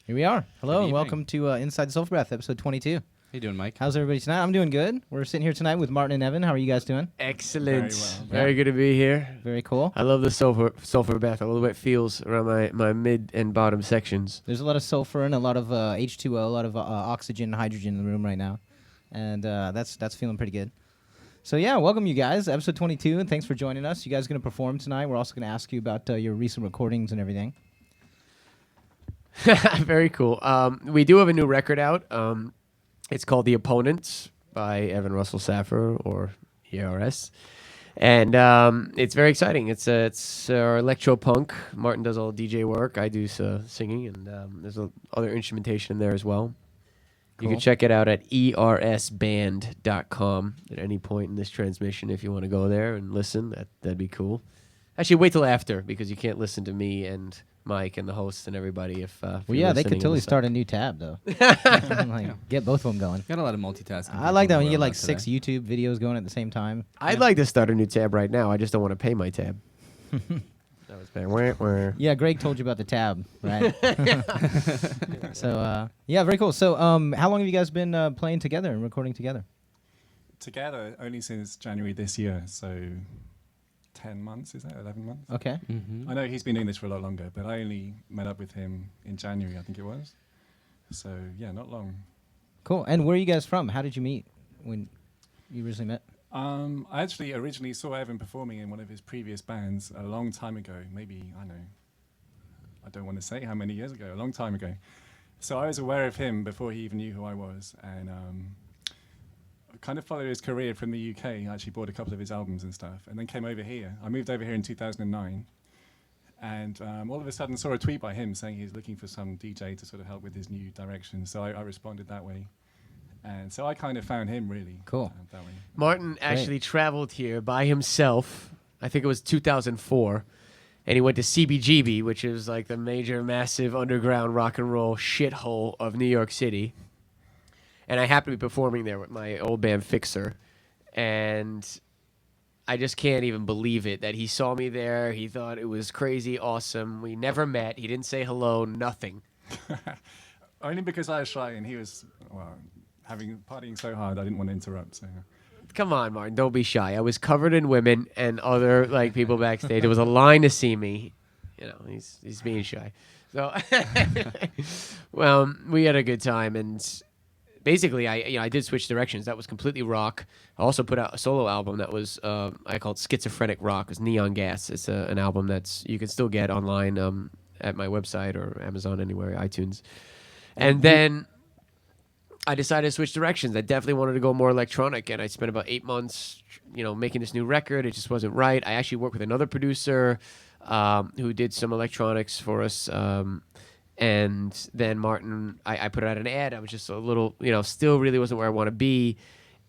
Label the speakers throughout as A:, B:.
A: Here we are. Hello and
B: evening.
A: welcome to Inside the Sulphurbath, episode 22.
B: How you doing, Mike?
A: How's everybody tonight? I'm doing good. We're sitting here tonight with Martin and Evan. How are you guys doing?
C: Excellent.
D: Very well.
C: Very good to be here.
A: Very cool.
C: I love the sulfur bath. I love the way it feels around my mid and bottom sections.
A: There's a lot of sulfur and a lot of H2O, a lot of oxygen and hydrogen in the room right now. And that's feeling pretty good. So yeah, welcome you guys. Episode 22, and thanks for joining us. You guys are going to perform tonight. We're also going to ask you about your recent recordings and everything.
C: Very cool. We do have a new record out. It's called The Opponents by Russell Saffer, or ERS. And it's very exciting. It's our electro punk. Martin does all DJ work. I do singing, and there's other instrumentation in there as well.
A: Cool.
C: You can check it out at ersband.com at any point in this transmission if you want to go there and listen. That'd be cool. Actually, wait till after, because you can't listen to me and Mike and the hosts and everybody if
A: Well,
C: you're
A: yeah, they could
C: listening
A: totally
C: in the
A: start a new tab, though. Get both of them going.
B: Got a lot of multitasking.
A: I like that when you
B: people
A: get like
B: today.
A: 6 YouTube videos going at the same time.
C: I'd like to start a new tab right now. I just don't want to pay my tab. That was bad. Wah, wah.
A: Yeah, Greg told you about the tab, right? So, yeah, very cool. So, how long have you guys been playing together and recording together?
D: Together only since January this year, so 10 months, is that 11 months?
A: Okay.
B: Mhm.
D: I know he's been doing this for a lot longer, but I only met up with him in January, I think it was. So yeah, not long.
A: Cool. And where are you guys from? How did you meet when you originally met?
D: I actually originally saw Evan performing in one of his previous bands a long time ago, maybe, I don't want to say how many years ago, a long time ago. So I was aware of him before he even knew who I was, and I kind of followed his career from the UK. I actually bought a couple of his albums and stuff, and then came over here. I moved over here in 2009, and all of a sudden saw a tweet by him saying he's looking for some DJ to sort of help with his new direction. So I responded that way. And so I kind of found him, really.
A: Cool.
D: That way.
C: Martin actually traveled here by himself. I think it was 2004. And he went to CBGB, which is like the major, massive underground rock and roll shithole of New York City. And I happened to be performing there with my old band Fixer. And I just can't even believe it that he saw me there. He thought it was crazy awesome. We never met. He didn't say hello, nothing.
D: Only because I was shy and he was, partying so hard I didn't want to interrupt. So.
C: Come on, Martin, don't be shy. I was covered in women and other people backstage. There was a line to see me. You know, he's being shy. So, well, we had a good time, and basically, I did switch directions. That was completely rock. I also put out a solo album that was I called Schizophrenic Rock. It's Neon Gas. It's an album that's you can still get online at my website or Amazon, anywhere, iTunes. And then I decided to switch directions. I definitely wanted to go more electronic, and I spent about 8 months, making this new record. It just wasn't right. I actually worked with another producer who did some electronics for us. And then Martin, I put out an ad. I was just a little, still really wasn't where I want to be.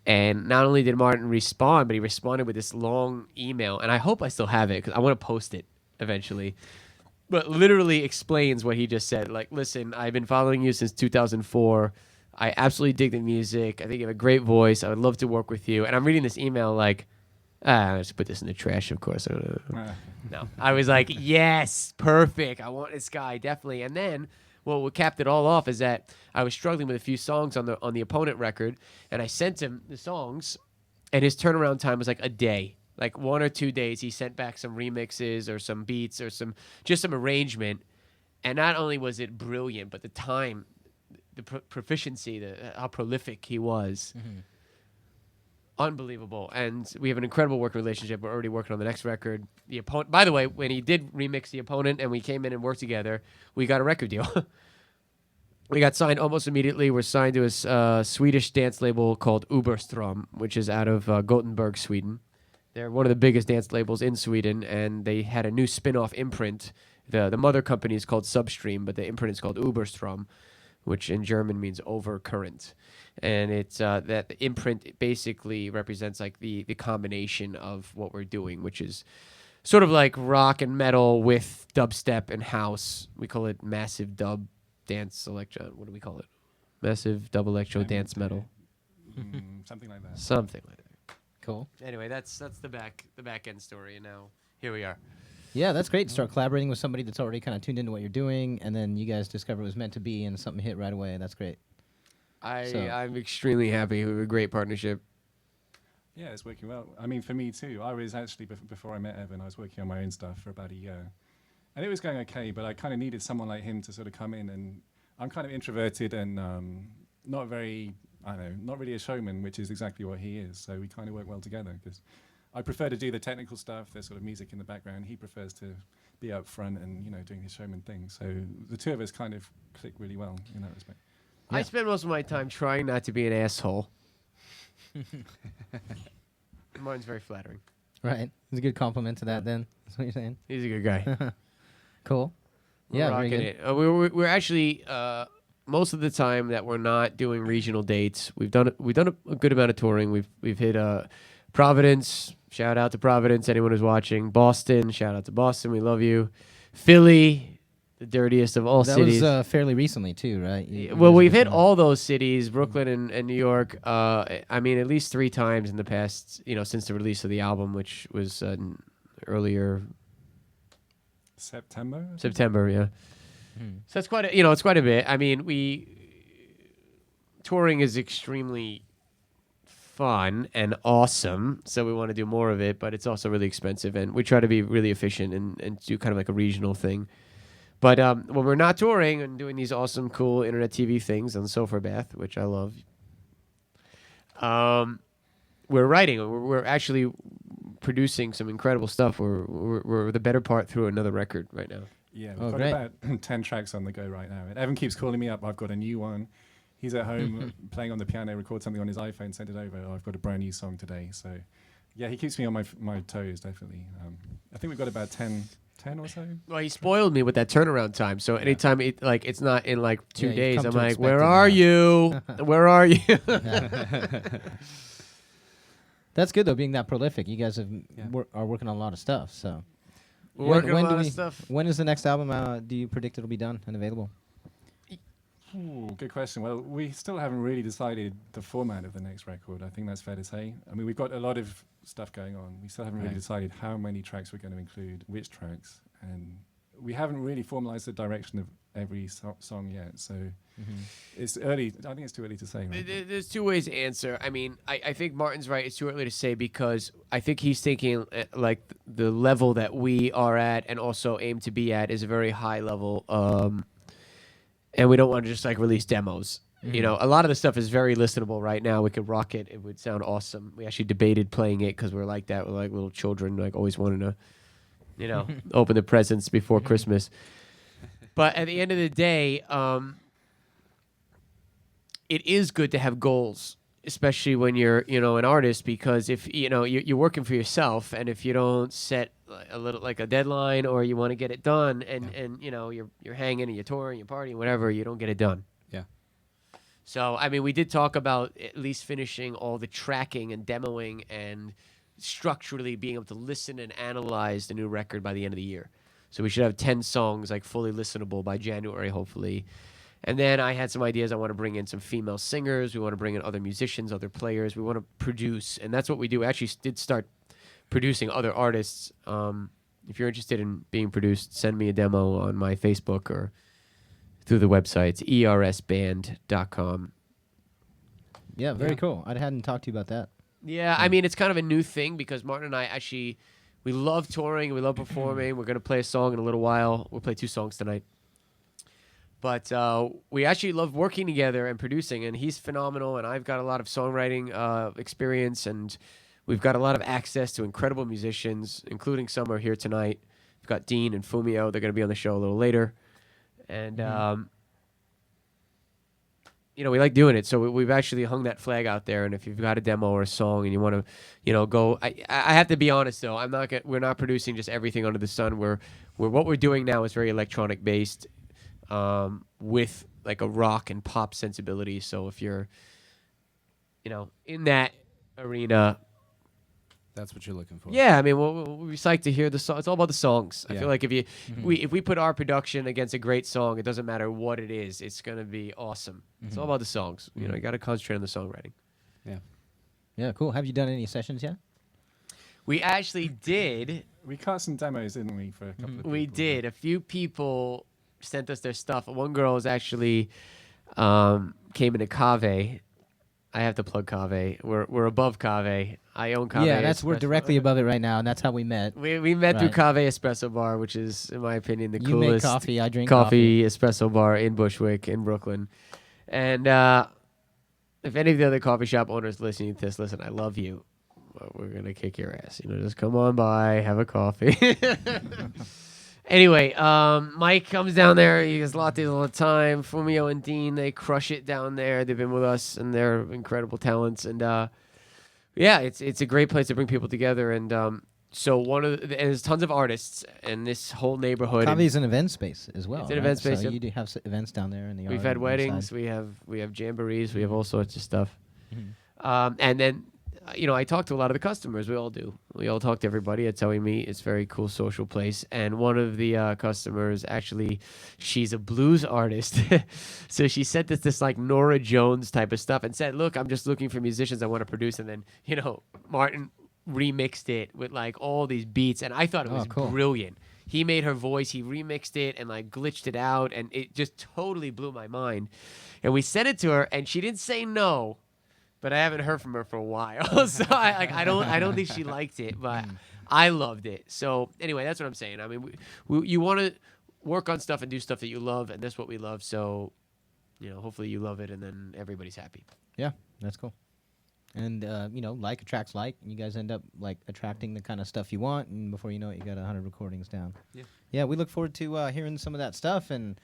C: And not only did Martin respond, but he responded with this long email. And I hope I still have it because I want to post it eventually. But literally explains what he just said. Like, listen, I've been following you since 2004. I absolutely dig the music. I think you have a great voice. I would love to work with you. And I'm reading this email like, I just put this in the trash, of course. No. I was like, yes, perfect. I want this guy, definitely. And then, what capped it all off is that I was struggling with a few songs on the Opponent record, and I sent him the songs, and his turnaround time was like a day. Like 1 or 2 days, he sent back some remixes or some beats or some arrangement. And not only was it brilliant, but the time, the proficiency, how prolific he was. Mm-hmm. Unbelievable. And we have an incredible working relationship. We're already working on the next record. The Opponent. By the way, when he did remix The Opponent and we came in and worked together, we got a record deal. We got signed almost immediately. We're signed to a Swedish dance label called Uberstrom, which is out of Gothenburg, Sweden. They're one of the biggest dance labels in Sweden, and they had a new spin-off imprint. The mother company is called Substream, but the imprint is called Uberstrom, which in German means overcurrent. And it's that the imprint basically represents like the combination of what we're doing, which is sort of like rock and metal with dubstep and house. We call it massive dub dance electro. What do we call it? Massive dub electro dance metal.
D: Something like that.
C: Something like that.
A: Cool.
C: Anyway, that's the back end story, and now here we are.
A: Yeah, that's great. Start collaborating with somebody that's already kind of tuned into what you're doing, and then you guys discover it was meant to be, and something hit right away. That's great.
C: I'm extremely happy. We have a great partnership.
D: Yeah, it's working well. I mean, for me too. I was actually before I met Evan, I was working on my own stuff for about a year, and it was going okay. But I kind of needed someone like him to sort of come in, and I'm kind of introverted and not very, not really a showman, which is exactly what he is. So we kind of work well together because I prefer to do the technical stuff, the sort of music in the background. He prefers to be up front and doing his showman thing. So the two of us kind of click really well in that respect.
C: I
A: Yeah.
C: spend most of my time trying not to be an asshole. Martin's very flattering.
A: Right. It's a good compliment to that. Then that's what you're saying.
C: He's a good guy.
A: Cool.
C: We're
A: Yeah, very
C: rocking
A: good.
C: it. We're actually most of the time that we're not doing regional dates. We've done a good amount of touring. We've hit Providence. Shout out to Providence. Anyone who's watching. Boston. Shout out to Boston. We love you. Philly, the dirtiest of all
A: That
C: cities.
A: was fairly recently too, right? You
C: Well,
A: guys
C: we've
A: did
C: hit
A: some-
C: all those cities, Brooklyn and New York. I mean, at least 3 times in the past, since the release of the album, which was earlier
D: September? I think?
C: September. Yeah.
A: Mhm.
C: So that's quite it's quite a bit. I mean, touring is extremely fun and awesome, so we want to do more of it, but it's also really expensive, and we try to be really efficient and do kind of like a regional thing. But when we're not touring and doing these awesome, cool internet TV things on Sulphurbath, which I love, we're writing. We're actually producing some incredible stuff. We're the better part through another record right now.
D: Yeah,
A: Oh,
D: we've got
A: great.
D: about 10 tracks on the go right now. And Evan keeps calling me up. I've got a new one. He's at home playing on the piano, record something on his iPhone, send it over. Oh, I've got a brand new song today. So, yeah, he keeps me on my toes, definitely. I think we've got about 10 or so.
C: Well, he spoiled me with that turnaround time. So anytime it's not in like 2
A: Yeah, you've
C: days,
A: come
C: I'm
A: to
C: like,
A: expect
C: where
A: it
C: are
A: now."
C: you? Where are you?
A: That's good though, being that prolific. You guys
B: Yeah.
A: are working on a lot of stuff. So
C: We're working on a
A: when
C: lot
A: do
C: of
A: we-
C: stuff.
A: when is the next album? Do you predict it'll be done and available?
D: Ooh, good question. Well, we still haven't really decided the format of the next record. I think that's fair to say. I mean, we've got a lot of stuff going on. We still haven't really
B: Right.
D: decided how many tracks we're going to include, which tracks, and we haven't really formalized the direction of every song yet. So it's early. I think it's too early to say. Right?
C: There's 2 ways to answer. I mean, I think Martin's right. It's too early to say because I think he's thinking like the level that we are at and also aim to be at is a very high level. And we don't want to just like release demos. A lot of the stuff is very listenable right now. We could rock it. It would sound awesome. We actually debated playing it because we're like that. We're like little children, like always wanting to, open the presents before Christmas. But at the end of the day, it is good to have goals, especially when you're, an artist, because if, you're working for yourself, and if you don't set a little like a deadline or you want to get it done and you're hanging and you're touring, you're partying, whatever, you don't get it done.
B: Yeah.
C: So, I mean, we did talk about at least finishing all the tracking and demoing and structurally being able to listen and analyze the new record by the end of the year. So we should have 10 songs like fully listenable by January, hopefully. And then I had some ideas. I want to bring in some female singers. We want to bring in other musicians, other players. We want to produce, and that's what we do. We actually did start producing other artists. If you're interested in being produced, send me a demo on my Facebook or through the website. It's ersband.com.
A: Yeah, very
B: Yeah.
A: cool. I hadn't talked to you about that.
C: Yeah, I mean, it's kind of a new thing because Martin and I actually, we love touring. We love performing. We're going to play a song in a little while. We'll play 2 songs tonight. But we actually love working together and producing, and he's phenomenal, and I've got a lot of songwriting experience, and we've got a lot of access to incredible musicians, including some are here tonight. We've got Dean and Fumio. They're going to be on the show a little later. And, we like doing it. So we've actually hung that flag out there, and if you've got a demo or a song and you want to, go... I have to be honest, though. We're not producing just everything under the sun. What we're doing now is very electronic-based, with like a rock and pop sensibility. So if you're, in that arena,
B: That's what you're looking for.
C: yeah, I mean, we'll be psyched to hear the song. It's all about the songs. I
B: Yeah.
C: feel like if we put our production against a great song, it doesn't matter what it is. It's gonna be awesome. It's all about the songs. You got to concentrate on the songwriting.
B: Yeah.
A: Yeah, cool. Have you done any sessions yet?
C: We actually did.
D: We cut some demos, didn't we, for a couple of people?
C: We did. A few people sent us their stuff. One girl was actually came into Cave. I have to plug Cave. We're above Cave. I own Cave.
A: Yeah, we're
C: Espresso.
A: directly above it right now, and that's how we met.
C: We met through
A: Right.
C: Cave Espresso Bar, which is, in my opinion, the
A: You make
C: coolest
A: coffee, I drink
C: coffee espresso bar in Bushwick, in Brooklyn. And if any of the other coffee shop owners listening to this, listen, I love you. But we're gonna kick your ass. Just come on by, have a coffee. Anyway, Mike comes down there. He gets lattes all the time. Fumio and Dean, they crush it down there. They've been with us, and they're incredible talents. And yeah, it's a great place to bring people together. And so there's tons of artists in this whole neighborhood.
A: Cave is an event space as well.
C: It's an
A: right?
C: event space,
A: So
C: yep.
A: you do have events down there in the
C: We've
A: yard
C: had
A: and
C: weddings.
A: inside.
C: We have jamborees. We have all sorts of stuff.
A: Mhm.
C: And then, I talk to a lot of the customers. We all do. We all talk to everybody. That's how we meet. It's a very cool social place. And one of the customers, actually, she's a blues artist. So she sent us this like Nora Jones type of stuff and said, look, I'm just looking for musicians I want to produce. And then, Martin remixed it with like all these beats. And I thought it was
A: cool.
C: brilliant. He made her voice. He remixed it and like glitched it out. And it just totally blew my mind. And we sent it to her and she didn't say no. But I haven't heard from her for a while, so I don't think she liked it, but I loved it. So anyway, that's what I'm saying. I mean, you want to work on stuff and do stuff that you love, and that's what we love. So, hopefully you love it, and then everybody's happy.
A: Yeah, that's cool. And like attracts like, and you guys end up like attracting the kind of stuff you want, and before you know it, you got 100 recordings down. Yeah, we look forward to hearing some of that stuff, and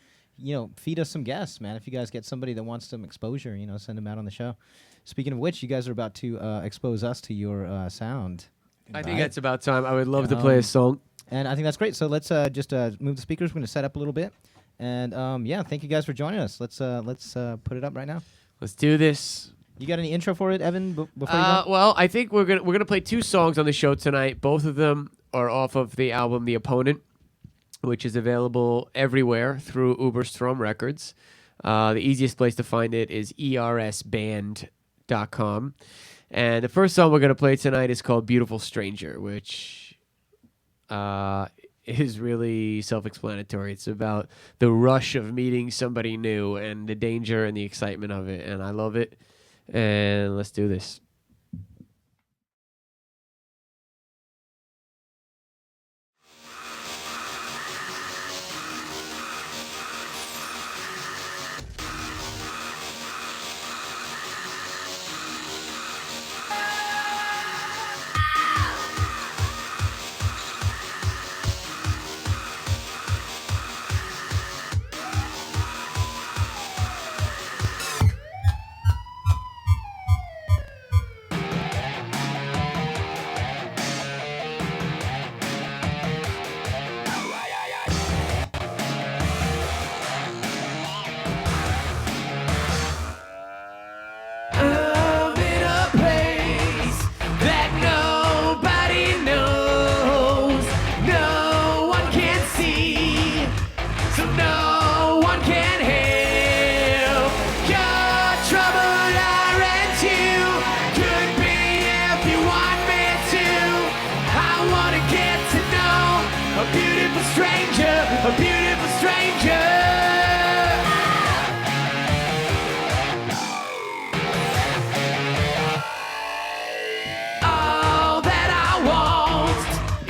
A: feed us some guests, man. If you guys get somebody that wants some exposure, send them out on the show. Speaking of which, you guys are about to expose us to your sound.
C: I think that's about time. I would love to play a song.
A: And I think that's great. So let's just move the speakers. We're going to set up a little bit. And thank you guys for joining us. Let's put it up right now.
C: Let's do this.
A: You got any intro for it, Evan, before you go?
C: Well, I think we're gonna play 2 songs on the show tonight. Both of them are off of the album The Opponent, which is available everywhere through Uberstrom Records. The easiest place to find it is ersband.com. And the first song we're going to play tonight is called Beautiful Stranger, which is really self-explanatory. It's about the rush of meeting somebody new and the danger and the excitement of it. And I love it. And let's do this. A beautiful stranger. All that I want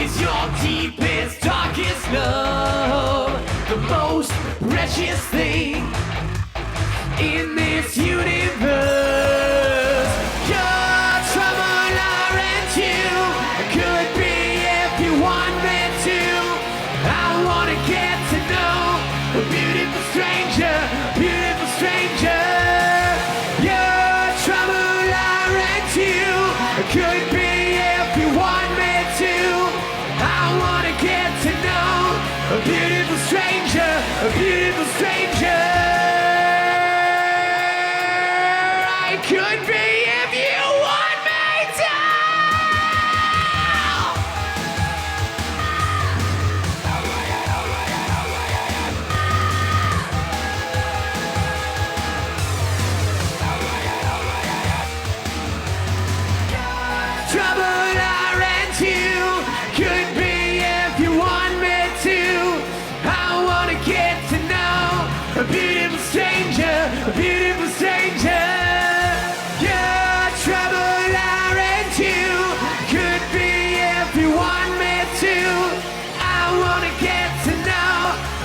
C: is your deepest, darkest love. The most precious thing in this universe. Your trouble, I rent you. Could be if you want me to. I wanna get to know a beautiful stranger, beautiful stranger. Your trouble, I rent you. Could be if you want me to. I wanna get to know a beautiful stranger, a beautiful stranger. I could be if you want me to. Trouble, I rent you.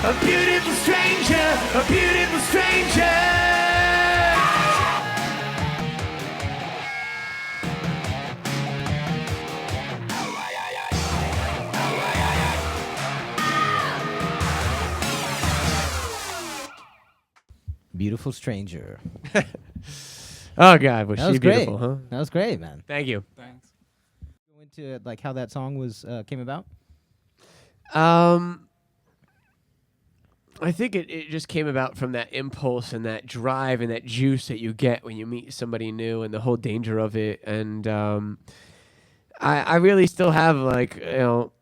C: a beautiful stranger, a beautiful stranger.
A: Beautiful stranger.
C: Oh God, was
A: That
C: she
A: was great.
C: beautiful, huh?
A: That was great, man.
C: Thank you.
D: Thanks.
A: Go into like how that song was came about.
C: I think it just came about from that impulse and that drive and that juice that you get when you meet somebody new and the whole danger of it. And I really still have like, you know,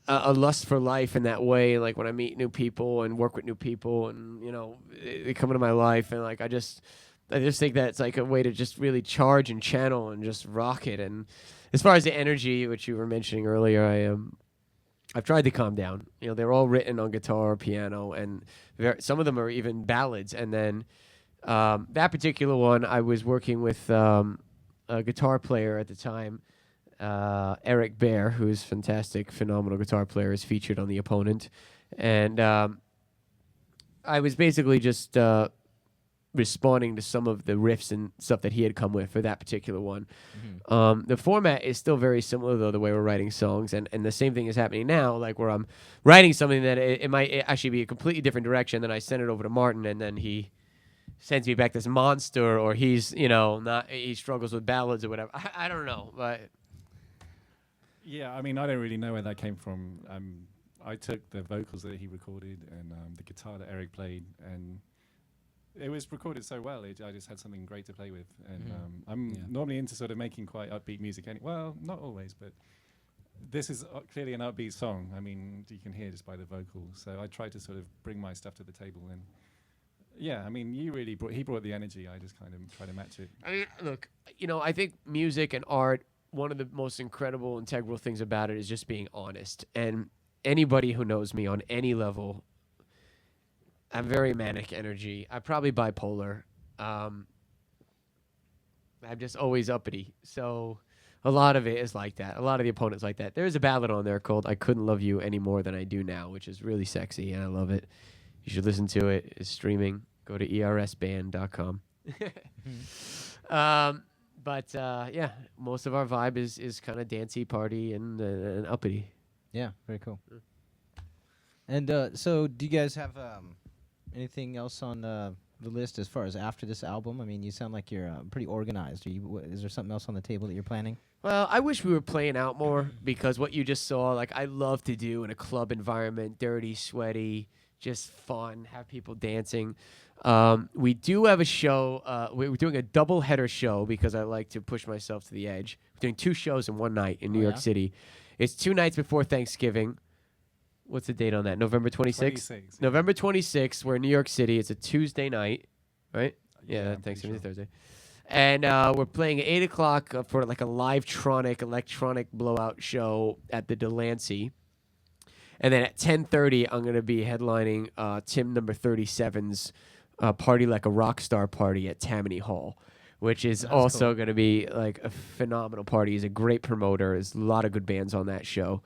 C: a lust for life in that way. Like when I meet new people and work with new people and, you know, they come into my life and like I just think that it's like a way to just really charge and channel and just rock it. And as far as the energy, which you were mentioning earlier, I've tried to calm down. You know, they're all written on guitar or piano, and some of them are even ballads. And then that particular one, I was working with a guitar player at the time, Eric Bear, who's fantastic, phenomenal guitar player, is featured on The Opponent. And I was basically just responding to some of the riffs and stuff that he had come with for that particular one. Mm-hmm. The format is still very similar, though, the way we're writing songs. And the same thing is happening now, like where I'm writing something that it might actually be a completely different direction. Then I send it over to Martin, and then he sends me back this monster, or he's, you know, he struggles with ballads or whatever. I don't know, but...
D: Yeah, I mean, I don't really know where that came from. I took the vocals that he recorded and the guitar that Eric played, and it was recorded so well. I just had something great to play with. And I'm normally into sort of making quite upbeat music. Well, not always, but this is clearly an upbeat song. I mean, you can hear just by the vocals. So I try to sort of bring my stuff to the table. And yeah, I mean, he brought the energy. I just kind of try to match it.
C: I mean, look, you know, I think music and art, one of the most incredible, integral things about it is just being honest. And anybody who knows me on any level, I'm very manic energy. I'm probably bipolar. I'm just always uppity. So a lot of it is like that. A lot of the opponents like that. There's a ballad on there called I Couldn't Love You Any More Than I Do Now, which is really sexy, and I love it. You should listen to it. It's streaming. Go to ersband.com. But yeah, most of our vibe is kind of dancey, party, and uppity.
A: Yeah, very cool. And so, do you guys have anything else on the list as far as after this album? I mean, you sound like you're pretty organized. Is there something else on the table that you're planning?
C: Well, I wish we were playing out more because what you just saw, like I love to do in a club environment, dirty, sweaty, just fun, have people dancing. We do have a show. We're doing a double header show because I like to push myself to the edge. We're doing 2 shows in one night in New York City. It's 2 nights before Thanksgiving. What's the date on that? November 26th?
D: 26,
C: November 26th. We're in New York City. It's a Tuesday night, right?
D: Yeah,
C: Thanksgiving is
D: sure.
C: Thursday. And we're playing at 8 o'clock for like a live-tronic electronic blowout show at the Delancey. And then at 10:30, I'm going to be headlining Tim number 37's Party Like a Rock Star party at Tammany Hall, which is also going to be like a phenomenal party. He's a great promoter. There's a lot of good bands on that show.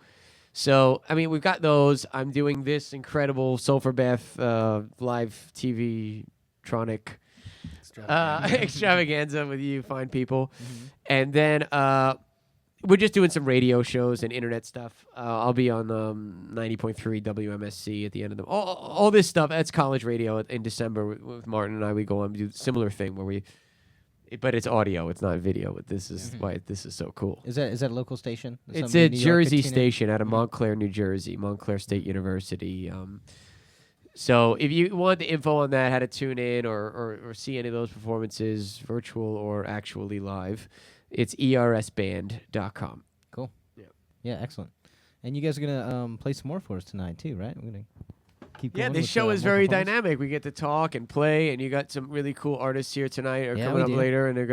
C: So, I mean, we've got those. I'm doing this incredible Sulphurbath live TV-tronic extravaganza with you fine people. Mm-hmm. And then we're just doing some radio shows and internet stuff. I'll be on 90.3 WMSC at the end of all this stuff. That's college radio in December with Martin and I. We go on and do a similar thing where but it's audio. It's not video. But this is why this is so cool.
A: Is that a local station?
C: It's a Jersey station out of Montclair, New Jersey, Montclair State University. So if you want the info on that, how to tune in or see any of those performances, virtual or actually live, it's ersband.com.
A: Cool. Yeah, excellent. And you guys are going to play some more for us tonight, too, right? We're going to keep going.
C: This show is very dynamic. We get to talk and play, and you got some really cool artists here tonight coming up later, and we're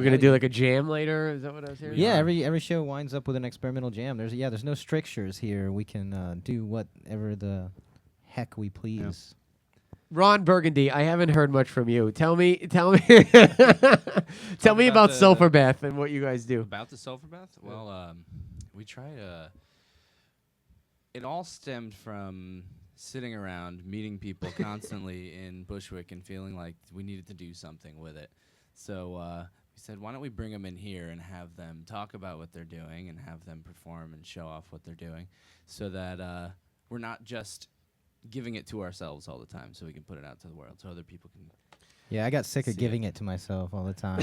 C: gonna do like a jam later. Is that what I was hearing?
A: Yeah, every show winds up with an experimental jam. There's no strictures here. We can do whatever the heck we please.
C: Ron Burgundy, I haven't heard much from you. Tell me tell me about Sulphurbath and what you guys do.
B: About the Sulphurbath? Well, we try to it all stemmed from sitting around, meeting people constantly in Bushwick and feeling like we needed to do something with it. So we said, why don't we bring them in here and have them talk about what they're doing and have them perform and show off what they're doing so that we're not just giving it to ourselves all the time so we can put it out to the world so other people can.
A: Yeah, I got sick of
B: See
A: giving it to myself all the time.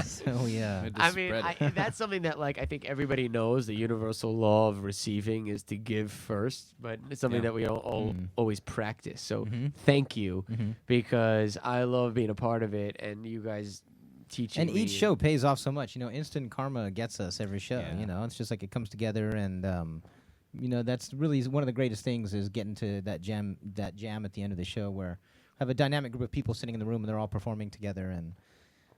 A: So yeah.
B: Had to
C: I mean,
B: spread it.
C: that's something that like I think everybody knows. The universal law of receiving is to give first, but it's something
B: Yeah.
C: that we all always practice. So
A: Mhm.
C: thank you,
A: Mhm.
C: because I love being a part of it, and you guys teaching
A: And
C: me.
A: each show pays off so much. You know, instant karma gets us every show.
B: Yeah.
A: You know, it's just like it comes together, and you know, that's really one of the greatest things is getting to that jam at the end of the show where have a dynamic group of people sitting in the room and they're all performing together, and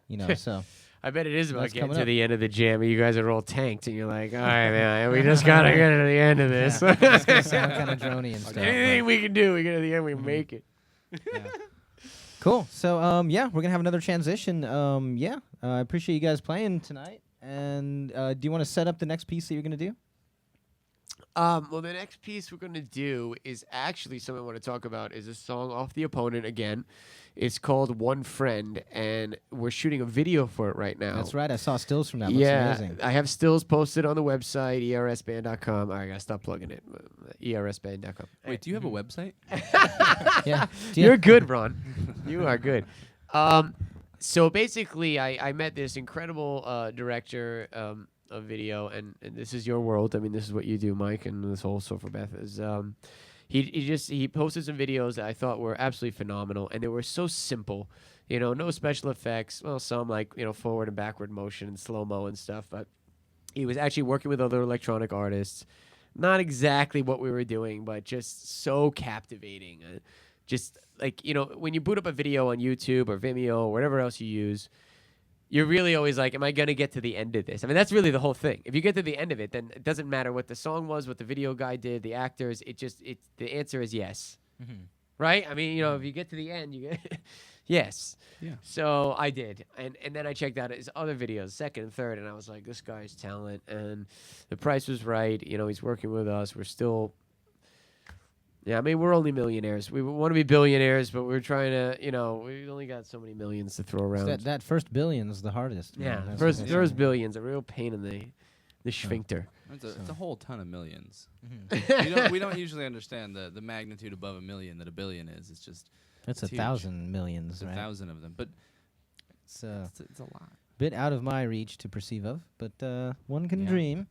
A: you know, so
C: I bet it is about
A: That's
C: getting
A: coming
C: to
A: up.
C: the end of the jam. You guys are all tanked, and you're like, all right, man, we just gotta get to the end of this.
A: it's gonna sound kind of drony and stuff.
C: Anything
A: but-
C: we can do, we get to the end, we make it.
B: Yeah.
A: Cool. So yeah, we're gonna have another transition. Yeah, I appreciate you guys playing tonight. And do you want to set up the next piece that you're gonna do?
C: Well, the next piece we're going to do is actually something I want to talk about. Is a song off The Opponent again. It's called One Friend, and we're shooting a video for it right now.
A: That's right. I saw stills from that.
C: Yeah,
A: Looks amazing.
C: I have stills posted on the website, ersband.com. All right, I got to stop plugging it. ersband.com.
B: Wait, do you have a website?
A: Yeah. Do you-
C: You're good, Ron. You are good. So basically, I met this incredible director of video, and this is your world. I mean, this is what you do, Mike, and this whole Sulphurbath is. He posted some videos that I thought were absolutely phenomenal, and they were so simple. You know, no special effects. Well, some like forward and backward motion and slow mo and stuff, but he was actually working with other electronic artists. Not exactly what we were doing, but just so captivating. Just like, when you boot up a video on YouTube or Vimeo or whatever else you use, you're really always like, am I going to get to the end of this? I mean, that's really the whole thing. If you get to the end of it, then it doesn't matter what the song was, what the video guy did, the actors. The answer is yes.
A: Mhm.
C: Right? I mean, if you get to the end, you get yes.
B: Yeah.
C: So I did. And then I checked out his other videos, second and third, and I was like, this guy's talent. And the price was right. He's working with us. We're still... Yeah, I mean, we're only millionaires. We want to be billionaires, but we're trying to, we only got so many millions to throw around.
A: That first billion's the hardest.
C: Yeah,
A: man. That's
C: first
A: what
C: there's
A: they say.
C: billions, a real pain in the sphincter.
B: It's a whole ton of millions.
A: Mhm.
B: we don't usually understand the magnitude above a million that a billion is. It's just
A: That's
B: It's huge.
A: 1,000 millions,
B: a
A: right?
B: 1,000 of them, but
A: It's
B: it's a lot.
A: bit out of my reach to perceive of, but one can
B: Yeah.
A: dream.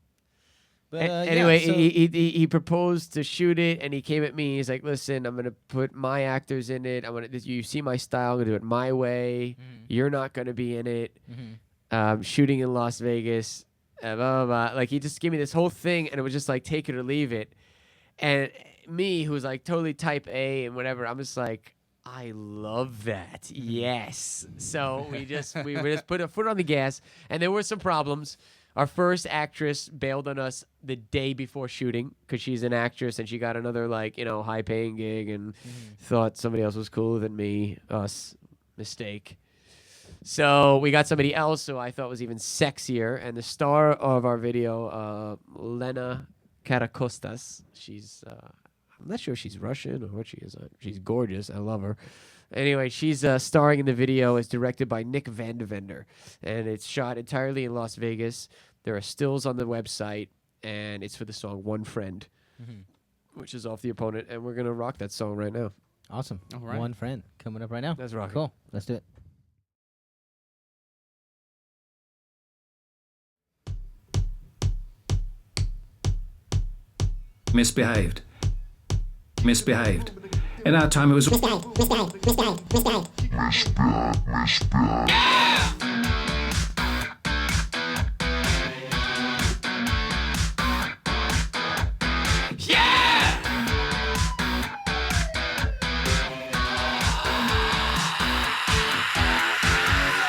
A: But
C: Anyway,
A: yeah, so
C: he proposed to shoot it, and he came at me. He's like, "Listen, I'm gonna put my actors in it. You see my style. I'm gonna do it my way.
A: Mhm.
C: You're not gonna be in it.
A: Mhm.
C: Shooting in Las Vegas, blah, blah, blah." Like, he just gave me this whole thing, and it was just like, take it or leave it. And me, who's like totally type A and whatever, I'm just like, I love that. Yes. So we just put a foot on the gas, and there were some problems. Our first actress bailed on us the day before shooting because she's an actress and she got another high paying gig and thought somebody else was cooler than me. Us. Mistake. So we got somebody else who I thought was even sexier, and the star of our video, Lena Karakostas. She's I'm not sure if she's Russian or what she is. She's gorgeous. I love her. Anyway, she's starring in the video. It's directed by Nick Vandevender, and it's shot entirely in Las Vegas. There are stills on the website, and it's for the song One Friend, which is off The Opponent, and we're going to rock that song right now.
A: Awesome.
B: All right.
A: One friend coming up right now.
C: Let's rock it.
A: Cool. Let's do it.
E: Misbehaved. In our time, it was.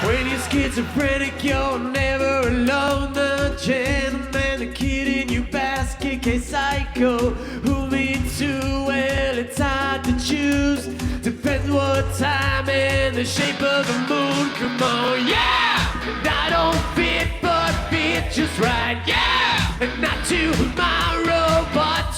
C: When you're schizophrenic, you're never alone. The gentleman, the kid in your basket, case psycho. Who leads to? Well, it's hard to choose. Depends what time and the shape of the moon. Come on, yeah! And I don't fit, but fit just right, yeah! And not tomorrow, but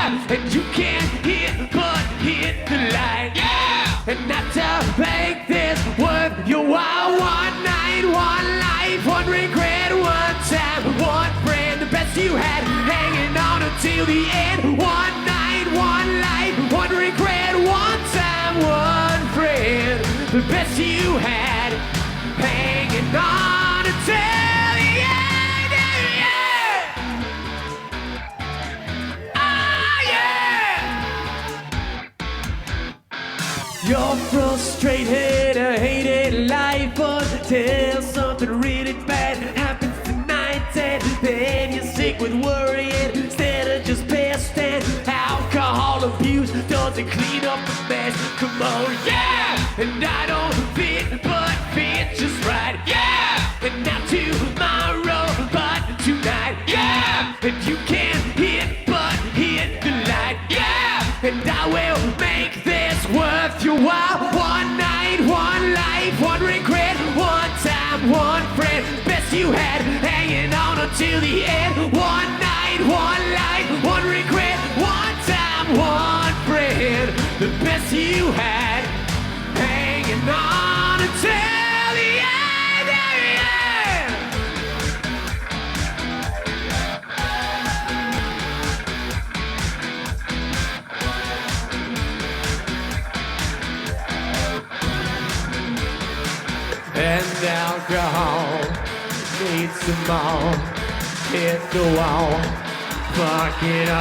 C: yeah, and you can't hit but hit the light, yeah, and not to make this worth your while. One night, one life, one regret, one time, one friend, the best you had, hanging on until the end. One night, one life, one regret, one time, one friend, the best you had, hanging on until the end. Yeah. You're frustrated, hated life until something really bad happens tonight, and then you're sick with worrying instead of just best. And alcohol abuse doesn't clean up the mess. Come on, yeah, and I don't fit, but fit just right, yeah, and not tomorrow, but tonight, yeah, and you can't hit, but hit the light, yeah, and I will make this worth your while. One night, one life, one regret, one time, one friend, best you had, hanging on until the end. One night, one life, one regret, one time, one friend, the best you had, hanging on until the end. And alcohol needs some more. Hit the wall, fuck it all.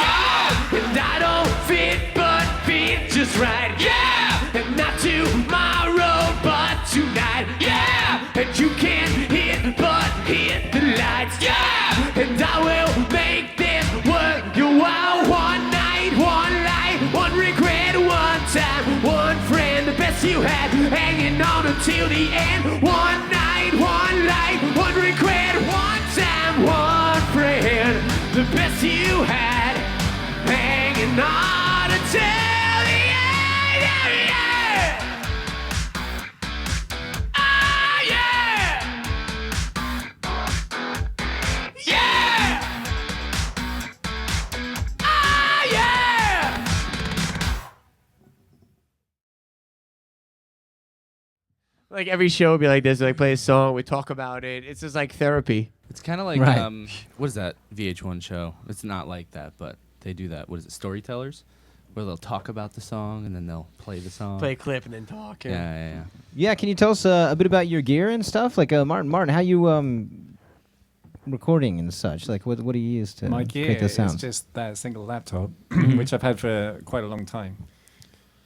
C: Yeah! And I don't fit, but fit just right. Yeah! And not tomorrow, but tonight. Yeah! And you can't hit, but hit the lights. Yeah! And I will make this worth your while. One night, one life, one regret, one time, one friend, the best you had, hanging on until the end. One night, one life, one regret, one time, one friend, the best you had, hanging on until the end. Yeah, yeah. Ah, yeah. Yeah. Ah, yeah. Like every show would be like this. Like play a song, we talk about it. It's just like therapy.
B: It's kind of like
A: Right.
B: what is that VH1 show? It's not like that, but they do that. What is it? Storytellers, where they'll talk about the song and then they'll play the song.
C: Play a clip and then talk.
B: Yeah.
A: Yeah, can you tell us a bit about your gear and stuff? Like Martin, how you recording and such? Like what do you use to
D: My gear
A: create those
D: is
A: sounds?
D: just that single laptop, which I've had for quite a long time.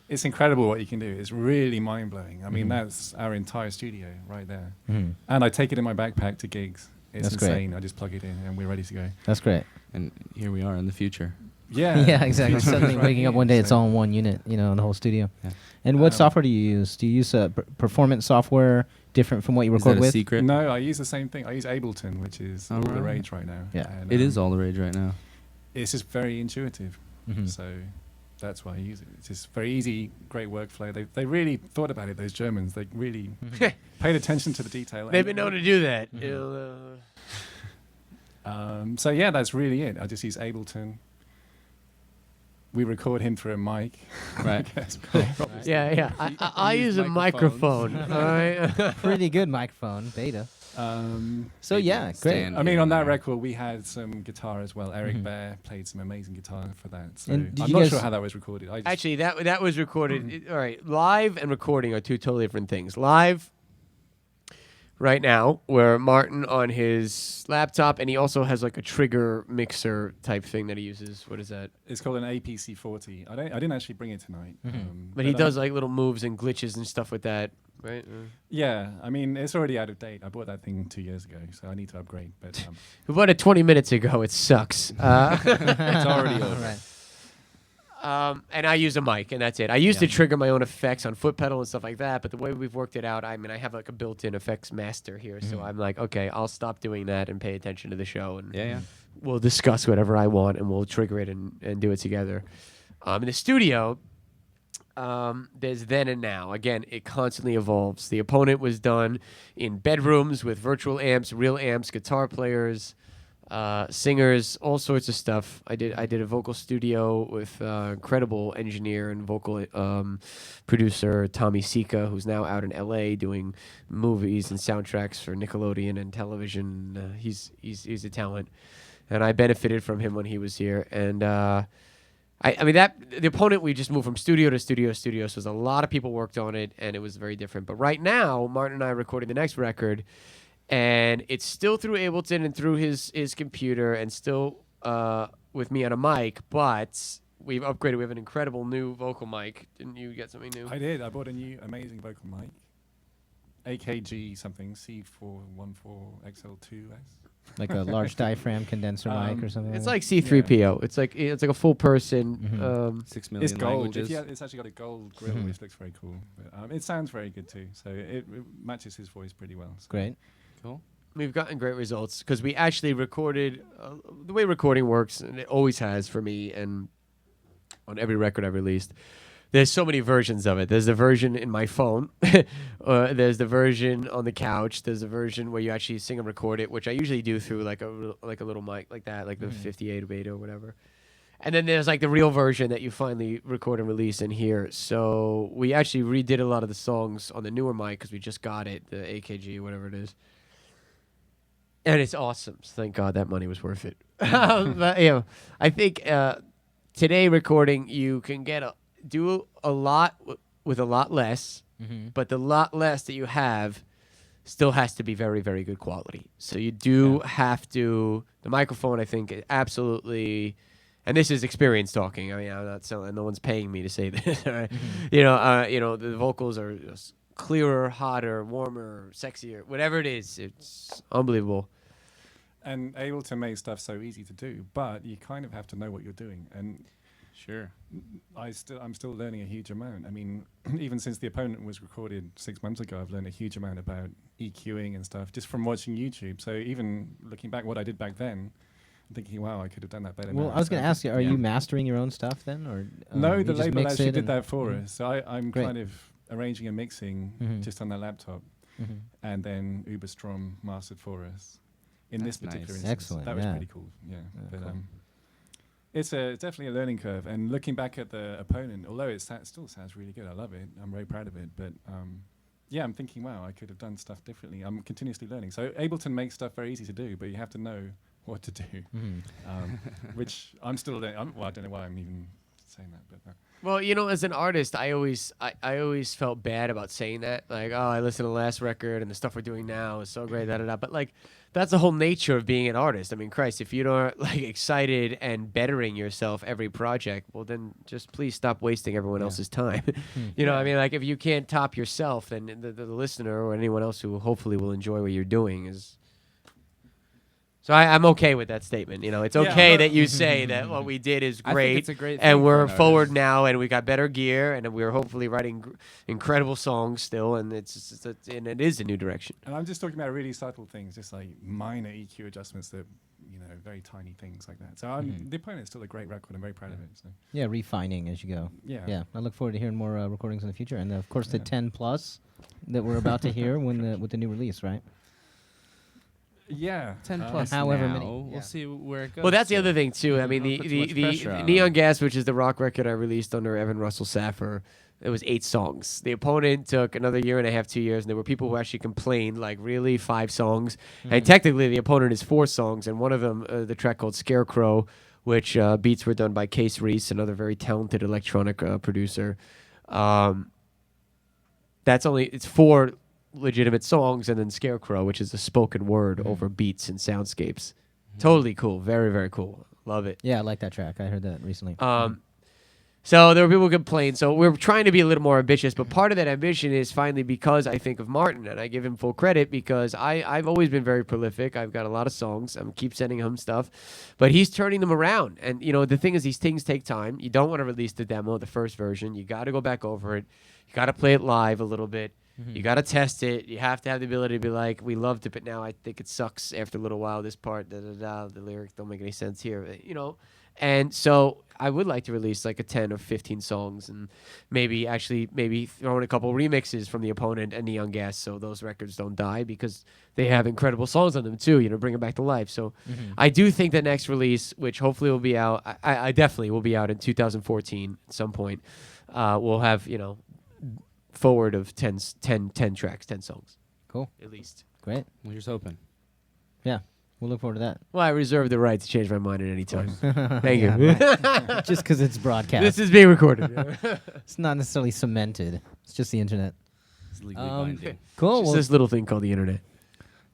D: It's incredible what you can do. It's really mind-blowing. I mean, that's our entire studio right there.
A: Mhm.
D: And I take it in my backpack to gigs. It's
A: That's great.
D: insane. I just plug it in and we're ready to go.
A: That's great.
B: And here we are in the future.
D: Yeah.
A: Yeah, exactly.
D: That's
A: Suddenly
D: right.
A: waking up one day, it's
D: So-
A: all in one unit, in the whole studio.
B: Yeah.
A: And what
D: Um,
A: software do you use? Do you use performance software different from what you
B: Is that
A: record
B: a
A: with?
B: secret?
D: No, I use the same thing. I use Ableton, which is
B: Oh,
D: all the
B: really?
D: rage right now.
A: Yeah.
D: And,
B: It is all the rage right now.
D: It's just very intuitive.
A: Mhm.
D: So that's why I use it. It's just very easy, great workflow. They really thought about it, those Germans. They really paid attention to the detail.
C: They've
D: And-
C: been known to do that.
D: So yeah, that's really it. I just use Ableton. We record him through a mic.
B: Right.
D: Yes.
C: Yeah. I use a microphone. All right.
A: Pretty good microphone, beta. So yeah, great.
B: Stand
D: I mean, on that
B: here.
D: record, we had some guitar as well. Eric Bear played some amazing guitar for that. So
A: And did
D: I'm
A: you
D: not
A: guys-
D: sure how that was recorded. I just,
C: Actually, that was recorded. All right, live and recording are two totally different things. Live, right now, where Martin on his laptop, and he also has like a trigger mixer type thing that he uses. What is that?
D: it's called an APC 40. I didn't actually bring it tonight.
C: But he does like little moves and glitches and stuff with that, right?
D: Yeah, I mean, it's already out of date. I bought that thing 2 years ago, so I need to upgrade. But
C: We bought it 20 minutes ago. It sucks.
B: It's already over.
A: Right.
C: And I use a mic, and that's it. I used to trigger my own effects on foot pedal and stuff like that, but the way we've worked it out, I mean, I have like a built-in effects master here, so I'm like, okay, I'll stop doing that and pay attention to the show, and
B: Yeah.
C: we'll discuss whatever I want, and we'll trigger it and do it together. In the studio, there's then and now. Again, it constantly evolves. The Opponent was done in bedrooms with virtual amps, real amps, guitar players. singers, all sorts of stuff. I did a vocal studio with incredible engineer and vocal producer Tommy Sika, who's now out in LA doing movies and soundtracks for Nickelodeon and television. He's a talent, and I benefited from him when he was here. And I mean that the opponent, we just moved from studio to studio to studio, so there's a lot of people worked on it, and it was very different. But right now, Martin and I are recording the next record. And it's still through Ableton and through his computer and still with me on a mic, but we've upgraded. We have an incredible new vocal mic. Didn't you get something new?
D: I did. I bought a new amazing vocal mic. AKG something, C414XL2S.
A: Like a large diaphragm condenser mic or something.
C: It's
A: like
C: like C3PO. It's like a full person.
B: 6 million
D: It's gold.
B: languages.
D: It's actually got a gold grill, which looks very cool. But, it sounds very good too. So it matches his voice pretty well. So.
A: Great.
B: Cool.
C: We've gotten great results because we actually recorded the way recording works, and it always has for me, and on every record I've released. There's so many versions of it. There's the version in my phone. There's the version on the couch. There's a version where you actually sing and record it, which I usually do through like a little mic like that, like the 58 beta or whatever. And then there's like the real version that you finally record and release in here. So we actually redid a lot of the songs on the newer mic because we just got it, the AKG, whatever it is. And it's awesome. So thank God that money was worth it. But, I think today recording, you can do a lot with a lot less, but the lot less that you have still has to be very, very good quality. So you do have to, the microphone, I think, absolutely, and this is experience talking. I mean, I'm not selling, no one's paying me to say this. Right? The vocals are clearer, hotter, warmer, sexier, whatever it is. It's unbelievable.
D: And able to make stuff so easy to do, but you kind of have to know what you're doing. And
B: Sure.
D: I'm still learning a huge amount. I mean, even since The Opponent was recorded 6 months ago, I've learned a huge amount about EQing and stuff just from watching YouTube. So even looking back what I did back then, I'm thinking, wow, I could have done that better.
A: Well,
D: now.
A: I was going to
D: So
A: ask you, are you mastering your own stuff then, or
D: no,
A: you
D: the
A: just
D: label
A: mix
D: actually
A: it
D: did that for us. So I'm
A: Great.
D: kind of arranging and mixing just on that laptop, and then Uberstrom mastered for us. In
B: That's
D: this particular
B: nice.
D: instance,
A: Excellent,
D: that was
A: yeah.
D: pretty cool. Yeah, but
A: cool.
D: it's definitely a learning curve. And looking back at The Opponent, although it still sounds really good, I love it. I'm very proud of it. But yeah, I'm thinking, wow, I could have done stuff differently. I'm continuously learning. So Ableton makes stuff very easy to do, but you have to know what to do, which I'm still learning. Well, I don't know why I'm even saying that, but.
C: Well, as an artist, I always felt bad about saying that. Like, oh, I listened to the last record and the stuff we're doing now is so great, da-da-da. But, like, that's the whole nature of being an artist. I mean, Christ, if you aren't, like, excited and bettering yourself every project, well, then just please stop wasting everyone else's time. You know what I mean? Like, if you can't top yourself, then the listener or anyone else who hopefully will enjoy what you're doing is... So I'm okay with that statement. It's okay that you say that what we did is
B: I
C: great,
B: think it's a great thing
C: and
B: for
C: we're
B: an
C: forward
B: artist.
C: now, and we got better gear, and we're hopefully writing incredible songs still, and and it is a new direction.
D: And I'm just talking about really subtle things, just like minor EQ adjustments that, very tiny things like that. So The Opponent is still a great record. I'm very proud of it. So.
A: Yeah, refining as you go.
D: Yeah.
A: I look forward to hearing more recordings in the future, and of course the 10 plus that we're about to hear with the new release, right?
D: Yeah.
B: 10 plus
A: however
B: now.
A: many.
B: We'll
A: Yeah.
B: see where it goes.
C: Well, that's the
B: to.
C: other thing too. I mean,
B: Don't put too much
C: the
B: pressure on
C: Neon
B: them.
C: Gas, which is the rock record I released under Evan Russell Saffer, it was 8 songs. The Opponent took another year and a half, 2 years, and there were people who actually complained, like, really, 5 songs? And technically, The Opponent is 4 songs, and one of them, the track called Scarecrow, which beats were done by Case Reese, another very talented electronic producer. It's 4 legitimate songs, and then Scarecrow, which is a spoken word over beats and soundscapes. Totally cool. Very, very cool. Love it.
A: Yeah, I like that track. I heard that recently.
C: So there were people who complained. So we're trying to be a little more ambitious, but part of that ambition is finally because I think of Martin, and I give him full credit because I've always been very prolific. I've got a lot of songs. I'm keep sending him stuff, but he's turning them around. And the thing is, these things take time. You don't want to release the demo, the first version. You got to go back over it. You got to play it live a little bit. You got to test it. You have to have the ability to be like, we loved it, but now I think it sucks after a little while. This part, the lyrics don't make any sense here, you know. And so I would like to release like a 10 or 15 songs and maybe throw in a couple remixes from the opponent and Neon Gas so those records don't die because they have incredible songs on them too, you know, bring them back to life. So I do think the next release, which hopefully will be out, I definitely will be out in 2014 at some point, we'll have, you know, forward of 10 tracks, 10 songs.
A: Cool.
C: At least.
A: Great.
B: We're just hoping.
A: Yeah. We'll look forward to that.
C: Well, I reserve the right to change my mind at any time. Thank you.
A: Yeah, just because it's broadcast.
C: This is being recorded.
A: It's not necessarily cemented. It's just the internet.
B: It's legally binding.
A: Cool.
C: Just
A: Well,
C: this little thing called the internet.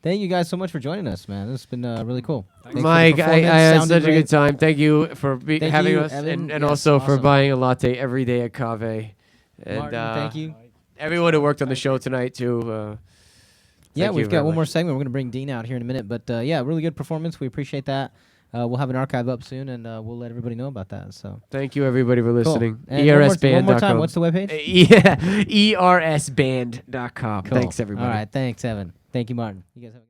A: thank you guys so much for joining us, man. This has been really cool. Thanks for the
C: Mike, I
A: performance.
C: had
A: Sounded
C: such a
A: great.
C: good time. Thank you for
A: Thank
C: having
A: you,
C: us
A: Evan.
C: and
A: Yes,
C: also for
A: awesome.
C: buying a latte every day at Cave. And
A: Martin, thank you.
C: everyone who worked on the show tonight, too.
A: Yeah,
C: thank you
A: we've
C: very
A: got one more
C: much.
A: segment. We're going to bring Dean out here in a minute. But yeah, really good performance. We appreciate that. We'll have an archive up soon, and we'll let everybody know about that. So
C: Thank you, everybody, for
A: cool.
C: listening.
A: And
C: ERSband.com.
A: one more time, what's the webpage?
C: Yeah, ERSband.com.
A: Cool.
C: Thanks, everybody.
A: All right, thanks, Evan. Thank you, Martin. You guys have a